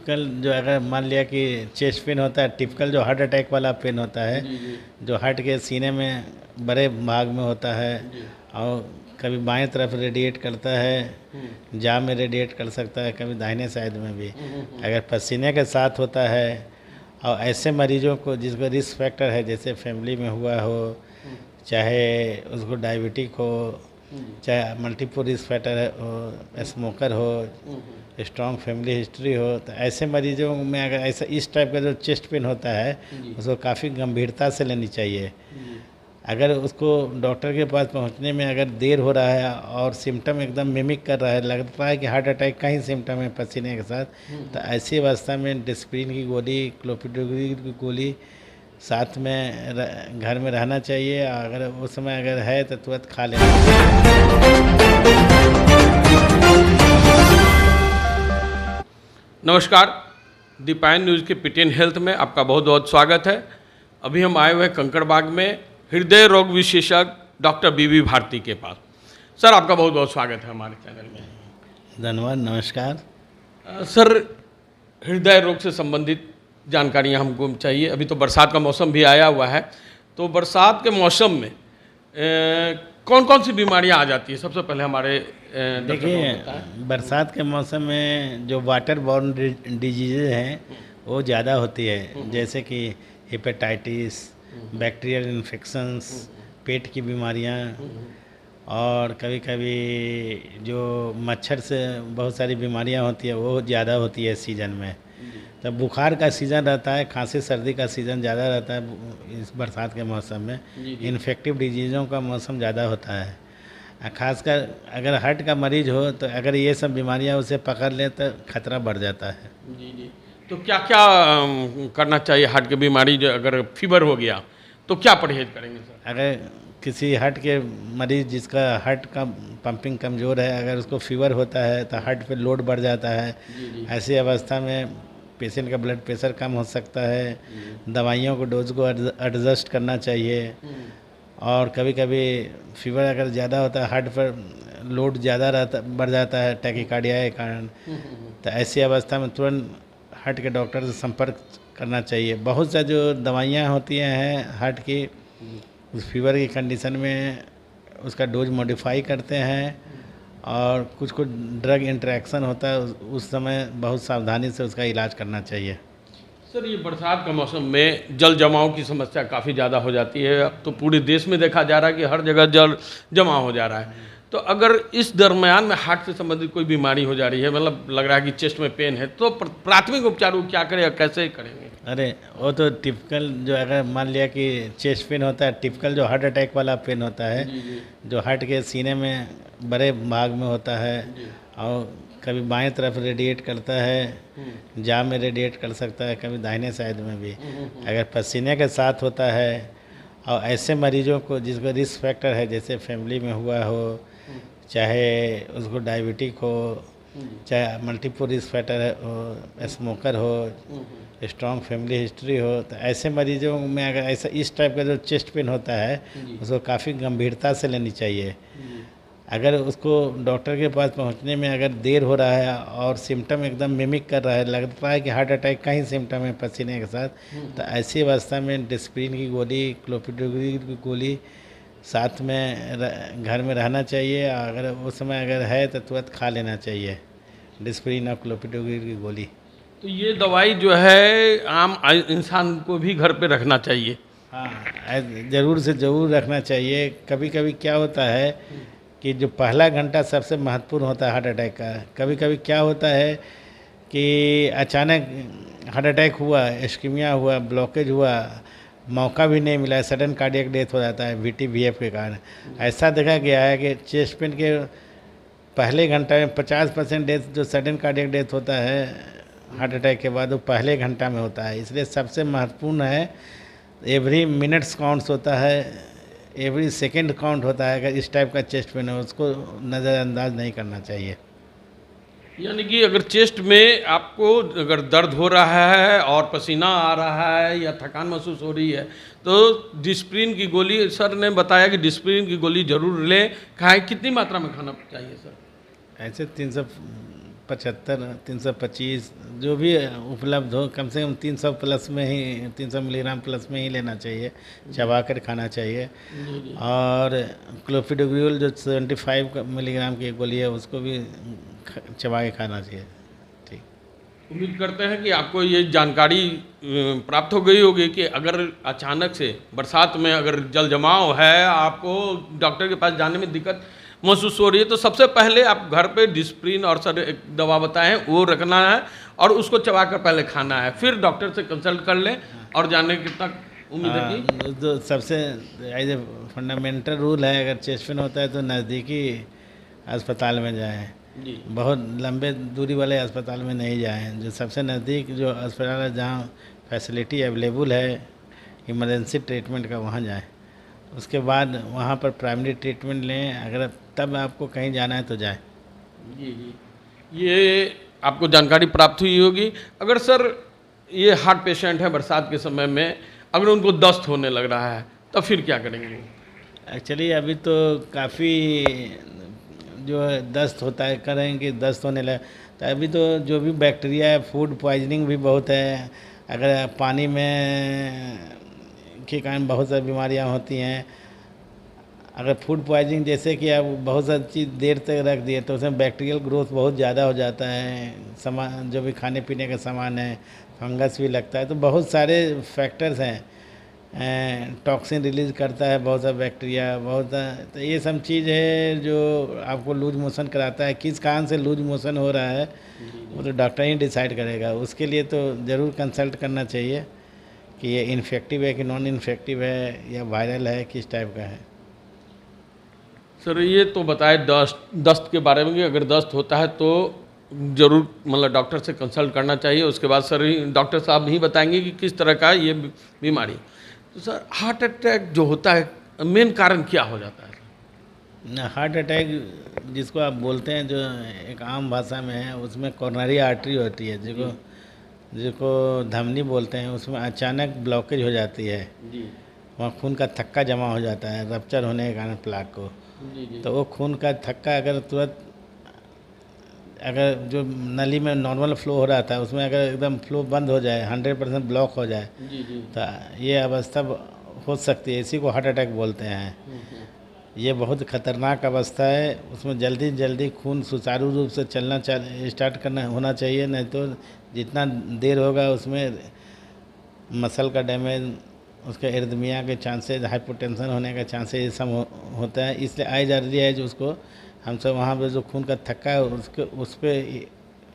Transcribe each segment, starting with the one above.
Typical जो अगर मान लिया कि चेस्ट पेन होता है, टिपिकल जो हार्ट अटैक वाला पेन होता है, जो हार्ट के सीने में बड़े भाग में होता है और कभी बाएं तरफ रेडिएट करता है, जाम में रेडिएट कर सकता है, कभी दाहिने साइड में भी। अगर पसीने के साथ होता है और ऐसे मरीजों को जिसको रिस्क फैक्टर है, जैसे फैमिली में हुआ हो, चाहे उसको डायबिटिक हो, चाहे मल्टीपल रिस्क फैक्टर हो, स्मोकर हो, स्ट्रॉन्ग फैमिली हिस्ट्री हो, तो ऐसे मरीजों में अगर ऐसा इस टाइप का जो चेस्ट पेन होता है उसको काफ़ी गंभीरता से लेनी चाहिए। अगर उसको डॉक्टर के पास पहुंचने में अगर देर हो रहा है और सिम्टम एकदम मिमिक कर रहा है, लग रहा है कि हार्ट अटैक का ही सिम्टम है पसीने के साथ, तो ऐसी अवस्था में डिस्प्रिन की गोली, क्लोपिडोग्रिल की गोली साथ में घर में रहना चाहिए। अगर उस समय अगर है तो तुरंत खा लेना चाहिए। नमस्कार, दीपायन न्यूज़ के पीटीएन हेल्थ में आपका बहुत बहुत स्वागत है। अभी हम आए हुए हैं कंकड़बाग में हृदय रोग विशेषज्ञ डॉक्टर बीबी भारती के पास। सर, आपका बहुत बहुत स्वागत है हमारे चैनल में। धन्यवाद, नमस्कार। सर, हृदय रोग से संबंधित जानकारियाँ हमको चाहिए। अभी तो बरसात का मौसम भी आया हुआ है, तो बरसात के मौसम में कौन कौन सी बीमारियाँ आ जाती है? सबसे पहले हमारे देखिए, बरसात के मौसम में जो वाटर बॉर्न डिजीज़ हैं वो ज़्यादा होती है, जैसे कि हेपेटाइटिस, बैक्टीरियल इन्फेक्शंस, पेट की बीमारियां, और कभी कभी जो मच्छर से बहुत सारी बीमारियां होती है वो ज़्यादा होती है इस सीज़न में। तब बुखार का सीज़न रहता है, खांसी सर्दी का सीज़न ज़्यादा रहता है इस बरसात के मौसम में। इन्फेक्टिव डिजीज़ों का मौसम ज़्यादा होता है। खासकर अगर हार्ट का मरीज हो तो अगर ये सब बीमारियां उसे पकड़ ले तो खतरा बढ़ जाता है। जी। तो क्या क्या करना चाहिए हार्ट की बीमारी, जो अगर फीवर हो गया तो क्या परहेज करेंगे सर? अगर किसी हार्ट के मरीज जिसका हार्ट का पंपिंग कमज़ोर है, अगर उसको फीवर होता है तो हार्ट पे लोड बढ़ जाता है। ऐसी अवस्था में पेशेंट का ब्लड प्रेशर कम हो सकता है, दवाइयों को डोज को एडजस्ट करना चाहिए। और कभी कभी फीवर अगर ज़्यादा होता है, हार्ट पर लोड ज़्यादा रहता बढ़ जाता है टैकीकार्डिया के कारण, तो ऐसी अवस्था में तुरंत हार्ट के डॉक्टर से संपर्क करना चाहिए। बहुत सा जो दवाइयाँ होती हैं हार्ट की, उस फीवर की कंडीशन में उसका डोज मॉडिफाई करते हैं, और कुछ कुछ ड्रग इंटरेक्शन होता है, उस समय बहुत सावधानी से उसका इलाज करना चाहिए। सर, ये बरसात का मौसम में जल जमाव की समस्या काफ़ी ज़्यादा हो जाती है। अब तो पूरे देश में देखा जा रहा है कि हर जगह जल जमा हो जा रहा है। तो अगर इस दरमियान में हार्ट से संबंधित कोई बीमारी हो जा रही है, मतलब लग रहा है कि चेस्ट में पेन है, तो प्राथमिक उपचार वो क्या करें और कैसे करेंगे? अरे वो तो टिपिकल जो अगर मान लिया कि चेस्ट पेन होता है, टिपिकल जो हार्ट अटैक वाला पेन होता है, जो हार्ट के सीने में बड़े भाग में होता है और कभी बाएं तरफ रेडिएट करता है, जाम में रेडिएट कर सकता है, कभी दाहिने साइड में भी। अगर पसीने के साथ होता है और ऐसे मरीजों को जिसको रिस्क फैक्टर है, जैसे फैमिली में हुआ हो, चाहे उसको डायबिटिक हो, चाहे मल्टीपल रिस्क फैक्टर हो, स्मोकर हो, स्ट्रॉन्ग फैमिली हिस्ट्री हो, तो ऐसे मरीजों में अगर ऐसा इस टाइप का जो चेस्ट पेन होता है उसको काफ़ी गंभीरता से लेनी चाहिए। अगर उसको डॉक्टर के पास पहुंचने में अगर देर हो रहा है और सिम्टम एकदम मिमिक कर रहा है, लग रहा है कि हार्ट अटैक का ही सिम्टम है पसीने के साथ, तो ऐसी अवस्था में डिस्प्रिन की गोली, क्लोपिडोग्रिल की गोली साथ में घर में रहना चाहिए। अगर उस समय अगर है तो तुरंत खा लेना चाहिए डिस्प्रिन और क्लोपिडोग्रिल की गोली। तो ये दवाई जो है आम इंसान को भी घर पे रखना चाहिए? हाँ, ज़रूर से ज़रूर रखना चाहिए। कभी कभी क्या होता है कि जो पहला घंटा सबसे महत्वपूर्ण होता है हार्ट अटैक का। कभी कभी क्या होता है कि अचानक हार्ट अटैक हुआ, इस्कीमिया हुआ, ब्लॉकेज हुआ, मौका भी नहीं मिला, सडन कार्डियक डेथ हो जाता है VT-BF के कारण। ऐसा देखा गया है कि चेस्ट पेन के पहले घंटा में 50% डेथ, जो सडन कार्डियक डेथ होता है हार्ट अटैक के बाद, वो पहले घंटा में होता है। इसलिए सबसे महत्वपूर्ण है, एवरी मिनट्स काउंट्स होता है, एवरी सेकेंड काउंट होता है। अगर इस टाइप का चेस्ट पेन है उसको नज़रअंदाज नहीं करना चाहिए। यानी कि अगर चेस्ट में आपको अगर दर्द हो रहा है और पसीना आ रहा है या थकान महसूस हो रही है, तो डिस्प्रिन की गोली, सर ने बताया कि डिस्प्रिन की गोली जरूर लें। खाएं, कितनी मात्रा में खाना चाहिए सर? ऐसे 375, 325 जो भी उपलब्ध हो, कम से कम 300 प्लस में ही, 300 मिलीग्राम प्लस में ही लेना चाहिए, चबा कर खाना चाहिए। और क्लोपिडोग्रिल जो 75 मिलीग्राम की गोली है उसको भी चबा के खाना चाहिए। ठीक, उम्मीद करते हैं कि आपको ये जानकारी प्राप्त हो गई होगी कि अगर अचानक से बरसात में अगर जल जमाव है, आपको डॉक्टर के पास जाने में दिक्कत महसूस हो रही है, तो सबसे पहले आप घर पे डिस्प्रिन और सर एक दवा बताएं वो रखना है और उसको चबा कर पहले खाना है, फिर डॉक्टर से कंसल्ट कर लें और जाने की तक उम्मीद है कि जो सबसे एज ए फंडामेंटल रूल है, अगर चेस्ट पेन होता है तो नज़दीकी अस्पताल में जाएं, जी बहुत लंबे दूरी वाले अस्पताल में नहीं जाएं। जो सबसे नज़दीक जो अस्पताल है जहाँ फैसिलिटी अवेलेबल है इमरजेंसी ट्रीटमेंट का, वहाँ जाएं। उसके बाद वहाँ पर प्राइमरी ट्रीटमेंट लें, अगर तब आपको कहीं जाना है तो जाएं। जी जी, ये आपको जानकारी प्राप्त हुई होगी। अगर सर ये हार्ट पेशेंट है, बरसात के समय में अगर उनको दस्त होने लग रहा है, तब फिर क्या करेंगे? एक्चुअली अभी तो काफ़ी जो है दस्त होता है, करें कि दस्त होने लगे, तो अभी तो जो भी बैक्टीरिया है, फूड पॉइजनिंग भी बहुत है। अगर पानी में के कारण बहुत सारी बीमारियां होती हैं। अगर फूड पॉइजनिंग जैसे कि आप बहुत सारी चीज़ देर तक रख दिए तो उसमें बैक्टीरियल ग्रोथ बहुत ज़्यादा हो जाता है, सामान जो भी खाने पीने का सामान है, फंगस भी लगता है। तो बहुत सारे फैक्टर्स हैं, टॉक्सिन रिलीज करता है बहुत सा बैक्टीरिया, बहुत तो ये सब चीज़ है जो आपको लूज मोशन कराता है। किस कारण से लूज मोशन हो रहा है वो तो डॉक्टर ही डिसाइड करेगा। उसके लिए तो ज़रूर कंसल्ट करना चाहिए कि ये इन्फेक्टिव है कि नॉन इन्फेक्टिव है या वायरल है, किस टाइप का है। सर ये तो बताए दस्त के बारे में कि अगर दस्त होता है तो ज़रूर मतलब डॉक्टर से कंसल्ट करना चाहिए। उसके बाद सर डॉक्टर साहब ही बताएंगे कि किस तरह का ये बीमारी। तो सर हार्ट अटैक जो होता है मेन कारण क्या हो जाता है? हार्ट अटैक जिसको आप बोलते हैं, जो एक आम भाषा में है, उसमें कॉर्नरी आर्टरी होती है जिसको धमनी बोलते हैं, उसमें अचानक ब्लॉकेज हो जाती है। जी वहाँ खून का थक्का जमा हो जाता है रप्चर होने के कारण प्लाक को। जी जी तो वो खून का थक्का अगर तुरंत, अगर जो नली में नॉर्मल फ्लो हो रहा था उसमें अगर एकदम फ्लो बंद हो जाए, 100% ब्लॉक हो जाए, जी जी तो ये अवस्था हो सकती है। इसी को हार्ट अटैक बोलते हैं। ये बहुत खतरनाक अवस्था है। उसमें जल्दी जल्दी खून सुचारू रूप से चलना स्टार्ट करना होना चाहिए, नहीं तो जितना देर होगा उसमें मसल का डैमेज, उसके एरिथमिया के चांसेस, हाइपोटेंशन होने का चांसेस ये सब होता है। इसलिए आई जरूरी है जो उसको हम सब वहाँ पे जो खून का थक्का है उस पर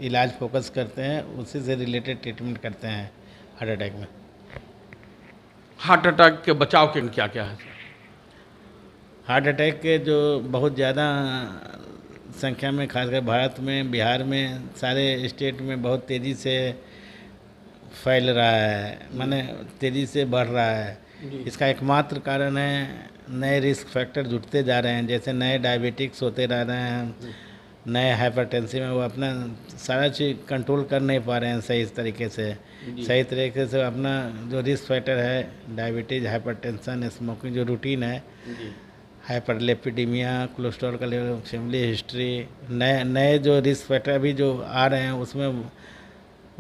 इलाज फोकस करते हैं, उसी से रिलेटेड ट्रीटमेंट करते हैं हार्ट अटैक में। हार्ट अटैक के बचाव के क्या क्या है? हार्ट अटैक के जो बहुत ज़्यादा संख्या में, खासकर भारत में, बिहार में, सारे स्टेट में बहुत तेज़ी से फैल रहा है, माने तेज़ी से बढ़ रहा है। इसका एकमात्र कारण है नए रिस्क फैक्टर जुड़ते जा रहे हैं, जैसे नए डायबिटिक्स होते रह रहे हैं, नए हाइपरटेंसिव में वो अपना सारा चीज़ कंट्रोल कर नहीं पा रहे हैं सही तरीके से। सही तरीके से अपना जो रिस्क फैक्टर है, डायबिटीज़, हाइपरटेंशन, स्मोकिंग जो रूटीन है, हाइपरलिपिडीमिया, कोलेस्ट्रॉल का लेवल, फैमिली हिस्ट्री, नए जो रिस्क फैक्टर अभी जो आ रहे हैं, उसमें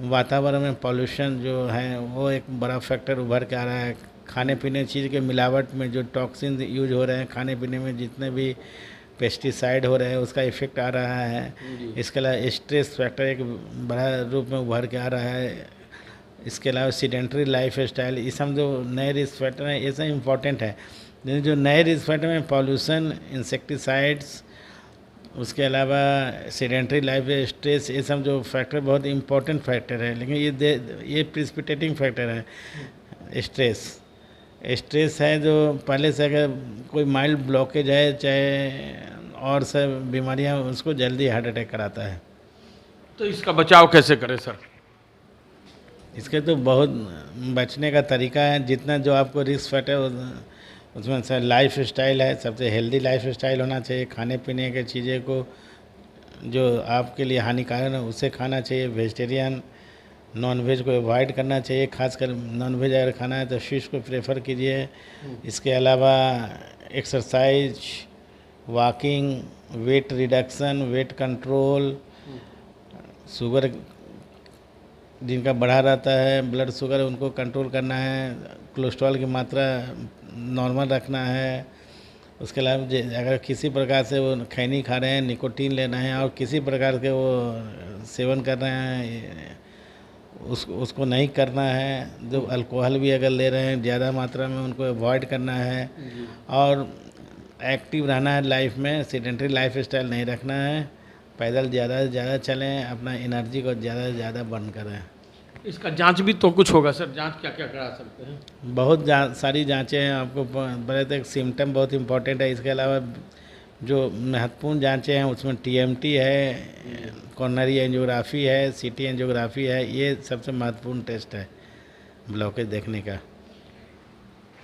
वातावरण में पॉल्यूशन जो है वो एक बड़ा फैक्टर उभर के आ रहा है। खाने पीने चीज़ के मिलावट में जो टॉक्सिन यूज हो रहे हैं, खाने पीने में जितने भी पेस्टिसाइड हो रहे हैं, उसका इफेक्ट आ रहा है। इसके अलावा स्ट्रेस फैक्टर एक बड़ा रूप में उभर के आ रहा है। इसके अलावा सीडेंट्री लाइफ स्टाइल, ये सब जो नए रिस्क फैक्टर हैं ये सब इम्पॉर्टेंट है। लेकिन जो नए रिस्क फैक्टर में पॉल्यूशन, इंसेक्टिसाइड्स, उसके अलावा सीडेंट्री लाइफ स्ट्रेस, ये सब जो फैक्टर बहुत इम्पोर्टेंट फैक्टर है। लेकिन ये प्रिसिपिटेटिंग फैक्टर है। स्ट्रेस है जो पहले से, अगर कोई माइल्ड ब्लॉकेज है चाहे और सब बीमारियां, उसको जल्दी हार्ट अटैक कराता है। तो इसका बचाव कैसे करें सर? इसके तो बहुत बचने का तरीका है। जितना जो आपको रिस्क फैक्टर, उसमें से लाइफ स्टाइल है, सबसे हेल्दी लाइफ स्टाइल होना चाहिए। खाने पीने के चीज़ें को जो आपके लिए हानिकारक है उसे खाना चाहिए। वेजिटेरियन, नॉन वेज को अवॉइड करना चाहिए। खासकर नॉन वेज अगर खाना है तो फिश को प्रेफर कीजिए। इसके अलावा exercise, walking, weight reduction, weight control, sugar जिनका बढ़ा रहता है, ब्लड शुगर उनको कंट्रोल करना है, कोलेस्ट्रॉल की मात्रा नॉर्मल रखना है। उसके अलावा अगर किसी प्रकार से वो खैनी खा रहे हैं, निकोटीन लेना है और किसी प्रकार के वो सेवन कर रहे हैं, उसको नहीं करना है। जो अल्कोहल भी अगर ले रहे हैं ज़्यादा मात्रा में, उनको अवॉइड करना है और एक्टिव रहना है लाइफ में, सेडेंटरी लाइफ स्टाइल नहीं रखना है। पैदल ज़्यादा से ज़्यादा चलें, अपना एनर्जी को ज़्यादा से ज़्यादा बर्न करें। इसका जांच भी तो कुछ होगा सर, जांच क्या क्या करा सकते हैं? बहुत सारी जांचें हैं आपको। पहले तो एक सिम्टम बहुत इम्पोर्टेंट है। इसके अलावा जो महत्वपूर्ण जांचें हैं उसमें टीएमटी है, कॉर्नरी एंजियोग्राफी है, सीटी एंजियोग्राफी है। ये सबसे महत्वपूर्ण टेस्ट है ब्लॉकेज देखने का।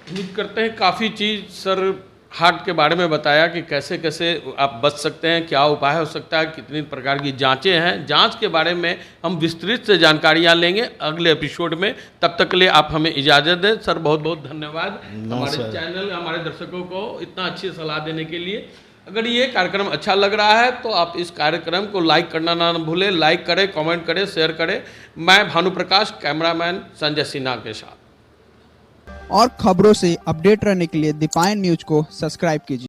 उम्मीद करते हैं काफ़ी चीज़ सर हार्ट के बारे में बताया कि कैसे कैसे आप बच सकते हैं, क्या उपाय हो सकता है, कितनी प्रकार की जांचें हैं। जांच के बारे में हम विस्तृत से जानकारियां लेंगे अगले एपिसोड में। तब तक के लिए आप हमें इजाज़त दें सर। बहुत बहुत धन्यवाद हमारे चैनल, हमारे दर्शकों को इतना अच्छी सलाह देने के लिए। अगर ये कार्यक्रम अच्छा लग रहा है तो आप इस कार्यक्रम को लाइक करना ना भूलें। लाइक करें, कमेंट करें, शेयर करें। मैं भानुप्रकाश, कैमरामैन संजय सिन्हा के साथ। और खबरों से अपडेट रहने के लिए दीपायन न्यूज को सब्सक्राइब कीजिए।